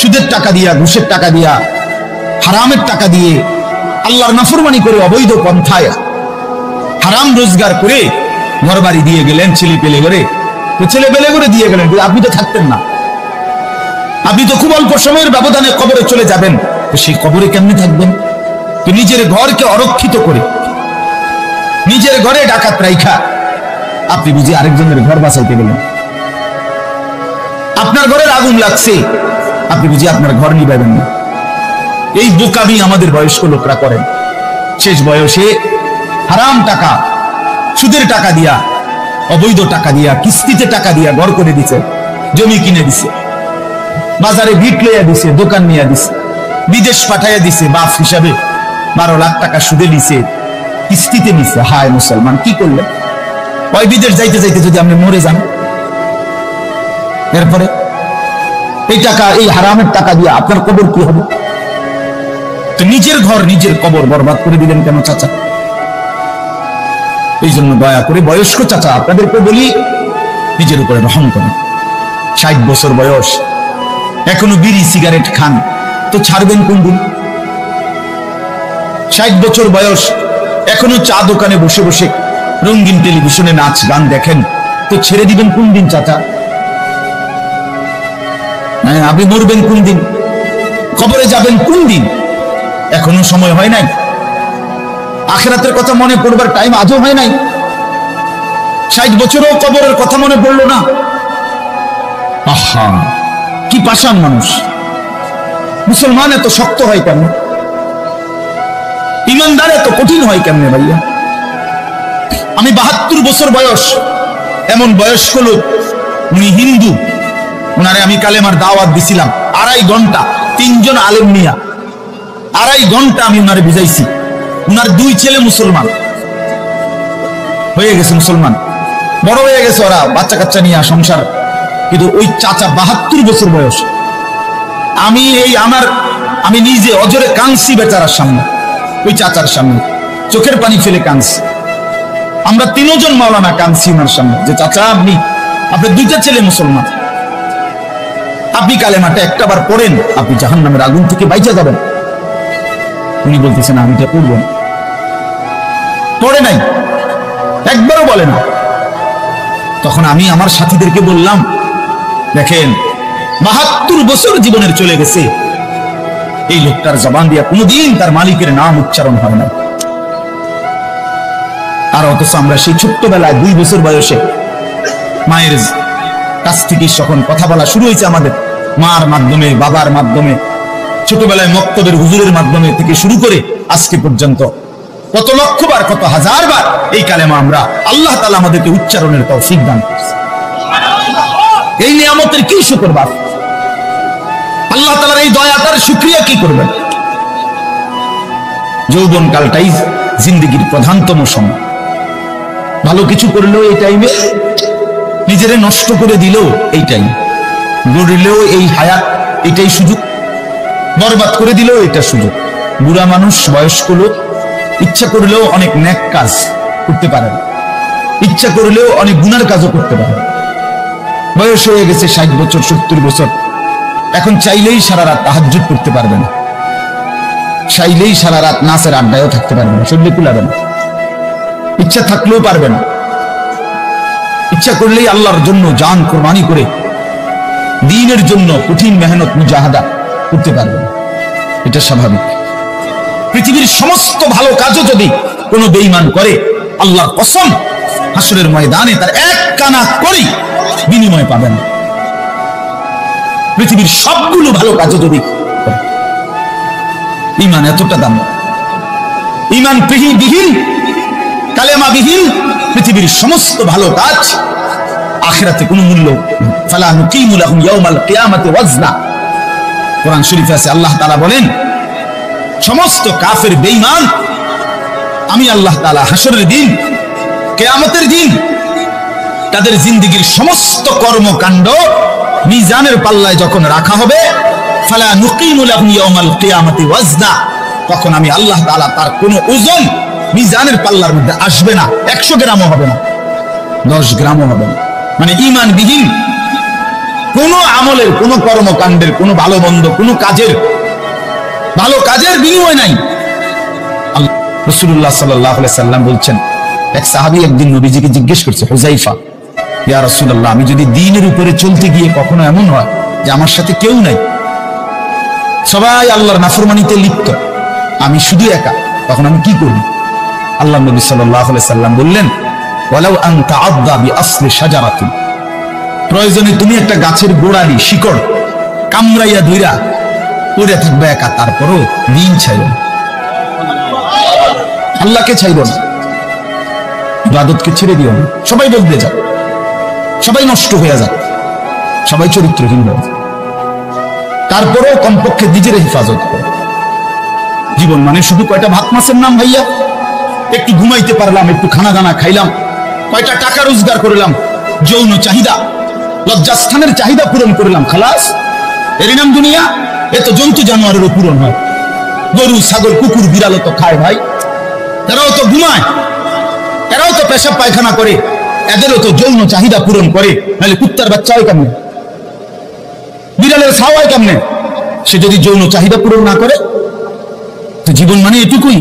সুদের টাকা দিয়া, ঘুষের টাকা দিয়া, হারামের টাকা দিয়ে, আল্লাহর নাফরমানি করে, অবৈধ পন্থায় হারাম রোজগার করে ঘর বাড়ি দিয়ে গেলেন, ছেলে পেলে করে, তো ছেলে পেলে করে দিয়ে গেলেন, আপনি তো থাকতেন না, আপনি তো খুব অল্প সময়ের ব্যবধানে কবরে চলে যাবেন, তো সেই কবরে কেমনে থাকবেন? তো নিজের ঘরকে অরক্ষিত করে, নিজের ঘরে ডাকাত রাইখা আপনি বুঝি আরেকজনের ঘর বাঁচাইতে গেলেন। আপনার ঘরের আগুন লাগছে, আপনি বুঝি আপনার ঘর নিবাবেন না। এই বোকামি আমাদের বয়স্ক লোকরা করেন। শেষ বয়সে হারাম টাকা, সুদের টাকা দিয়া, অবৈধ টাকা দিয়া, কিস্তিতে টাকা দিয়া ঘর করে দিছে, জমি কিনে দিছে, বাজারে ভিট লইয়া দিছে, দোকান নিয়ে দিছে, বিদেশ পাঠাইয়া দিছে, বাপ হিসাবে 12 লাখ টাকা সুদে নিছে, কিস্তিতে নিছে। হায় মুসলমান, কি করলেন? ওই বিদেশ যাইতে যাইতে যদি আপনি মরে যান, এরপরে এই টাকা, এই হারামের টাকা দিয়ে আপনার কবর কি হবে? তো নিজের ঘর, নিজের কবর বরবাদ করে দিলেন কেন চাচা? এই জন্য দয়া করে বয়স্ক চাচা আপনাদেরকে বলি, নিজের উপরে রহম করেন। 60 বছর বয়স, এখনো বিড়ি সিগারেট খান, তো ছাড়বেন কোন দিন? 60 বছর বয়স, এখনো চা দোকানে বসে বসে রঙিন টেলিভিশনে নাচ গান দেখেন, তো ছেড়ে দিবেন কোন দিন চাচা? হ্যাঁ, আপনি মরবেন কোন দিন? কবরে যাবেন কোন দিন? এখনো সময় হয় নাই। আখিরাতের কথা মনে পড়বার টাইম আজও হয় নাই। 60 বছরও কবরের কথা মনে পড়লো না। আহা, কি পাষাণ মানুষ! মুসলমান এত শক্ত হয় কেন? ইমানদার এত কঠিন হয় কেমনে ভাইয়া? আমি 72 বছর বয়স, এমন বয়স্ক লোক, উনি হিন্দু, উনারে আমি কালেমার দাওয়াত দিছিলাম 2.5 ঘন্টা, 3 জন আলেম নিয়া 2.5 ঘন্টা আমি উনারে বুঝাইছি। উনার 2 ছেলে মুসলমান হয়ে গেছে, মুসলমান বড় হয়ে গেছে, ওরা বাচ্চা কাচ্চা নিয়ে সংসার। কিন্তু ওই চাচা 72 বছর বয়স, আমি নিজে অজরে কাঁদছি বেচারার সামনে, ওই চাচার সামনে চোখের পানি ফেলে কাঁদছি। আমরা 3 জন মাওলানা কাঁদছি ওনার সামনে, যে চাচা আপনার 2টা ছেলে মুসলমান, আপনি কালেমাটা একটাবার পড়েন, আপনি জাহান্নামের আগুন থেকে বাইচা যাবেন। উনি বলতেছেন আমি এটা পড়ব না, পড়ে নাই, একবারও বলে না। তখন আমি আমার সাথীদেরকে বললাম, দেখেন 72 বছর জীবনের চলে গেছে, এই লোকটার জবান দিয়া কোনোদিন তার মালিকের নাম উচ্চারণ হয় না। আর অথচ আমরা সেই ছোট্টবেলায় 2 বছর বয়সে মায়ের কাছ থেকে যখন কথা বলা শুরু হয়েছে, আমাদের মার মাধ্যমে, বাবার মাধ্যমে, ছোটবেলায় মক্তবের হুজুরের মাধ্যমে থেকে শুরু করে আজকে পর্যন্ত কত লক্ষবার, কত হাজারবার এই কালেমা আমরা, আল্লাহ তাআলা আমাদেরকে উচ্চারণের তৌফিক দান করেছে। এই নিয়ামতের কি শুকর বাপ? আল্লাহ তাআলার এই দয়াটার শুকরিয়া কি করবেন? যৌবনকালটাই জিন্দেগির প্রধানতম সময়। ভালো কিছু করলেও এই টাইমে, নিজেরে নষ্ট করে দিলেও এই টাইম, গড়লেও এই হায়াত, এটাই সুযোগ, বরবাদ করে দিলেও এটা সুযোগ। বুড়া মানুষ, বয়স্ক লোক ইচ্ছা করলেও অনেক নেক কাজ করতে পারেন, ইচ্ছা করলেও অনেক গুনার কাজও করতে পারেন। বয়স হয়ে গেছে 60 বছর, 70 বছর, এখন চাইলেই সারা রাত তাহাজ্জুদ করতে পারবে না, চাইলেই সারা রাত নাচের আড্ডায়ও থাকতে পারবে না, শরীরে কুলাবে না, ইচ্ছা থাকলেও পারবে না। ইচ্ছা করলেই আল্লাহর জন্য জান কোরবানি করে দ্বীনের জন্য কঠিন মেহনত মুজাহাদা করতে পারবে না, এটা স্বাভাবিক। পৃথিবীর সমস্ত ভালো কাজও যদি কোনো বেঈমান করে, আল্লাহর কসম হাসরের ময়দানে তার 1 কানা করি বিনিময় পাবেন। পৃথিবীর সবগুলো ভালো কাজও যদি করে, ঈমান এতটা দাম। ঈমান বিহীন, কালেমা বিহীন পৃথিবীর সমস্ত ভালো কাজ আখিরাতে কোনো মূল্য। ফালা নুকিমু লাহুম ইয়াউমাল কিয়ামাতি ওয়াজনা, কোরআন শরীফে আছে, আল্লাহ তাআলা বলেন সমস্ত কাফের বেঈমান আমি আল্লাহ তাআলা হাসরের দিন, কিয়ামতের দিন তাদের জিন্দেগীর সমস্ত কর্মকাণ্ড মিজানের পাল্লায় যখন রাখা হবে, ফালা নুকিমু লাহুম ইয়াউমাল কিয়ামাতি ওয়াজনা, তখন আমি আল্লাহ তাআলা তার কোনো ওজন মিজানের পাল্লার মধ্যে আসবে না, 100 গ্রামও হবে না, 10 গ্রামও হবে না। মানে ঈমানবিহীন কোন আমলের, কোন কর্মকাণ্ডের, কোন ভালো মন্দ, কোন কাজের, ভালো কাজের বিনিময় নাই। রাসূলুল্লাহ সাল্লাল্লাহু আলাইহি সাল্লাম বলছেন, এক সাহাবী একদিন নবীজিকে জিজ্ঞেস করছে, হুযায়ফা, ইয়া রাসূলুল্লাহ, আমি যদি দ্বীনের উপরে চলতে গিয়ে কখনো এমন হয় যে আমার সাথে কেউ নাই, সবাই আল্লাহর নাফরমানিতে লিপ্ত, আমি শুধু একা, তখন আমি কি করব? আল্লাহ নবী সাল্লাল্লাহু আলাইহি সাল্লাম বললেন, ওয়ালাউ আন তাআদ্দা বিআসলি শাজারাতিন, প্রয়োজনে তুমি একটা গাছের গোড়ালি শিকড় কামড়াইয়া ধইরা পড়ে থাকবে একা, তারপরও দিন ছাইরো না, আল্লাহকে ছাইরো না, ইবাদতকে ছেড়ে দিও না। সবাই বদলে যাক, সবাই নষ্ট হয়ে যাক, সবাই চরিত্রহীন হয়ে যাক, তারপরেও কমপক্ষে নিজের হেফাজত করো। জীবন মানে শুধু কয়টা ভাত মাছের নাম ভাইয়া, একটু ঘুমাইতে পারলাম, একটু খানা দানা খাইলাম, কয়টা টাকা রোজগার করলাম, যৌন চাহিদা, লজ্জাস্থানের চাহিদা পূরণ করলাম, খালাস, এরই নাম দুনিয়া? এ তো জন্তু জানোয়ারেরও পূরণ হয়। গরু, ছাগল, কুকুর, বিড়ালও তো খায় ভাই, এরাও তো ঘুমায়, এরাও তো পেশাব পায়খানা করে, এদেরও তো যৌন চাহিদা পূরণ করে, নাহলে কুত্তার বাচ্চা হয় কেমনে, বিড়ালের ছাওয়ায় কেমনে? সে যদি যৌন চাহিদা পূরণ না করে, তো জীবন মানে এটুকুই।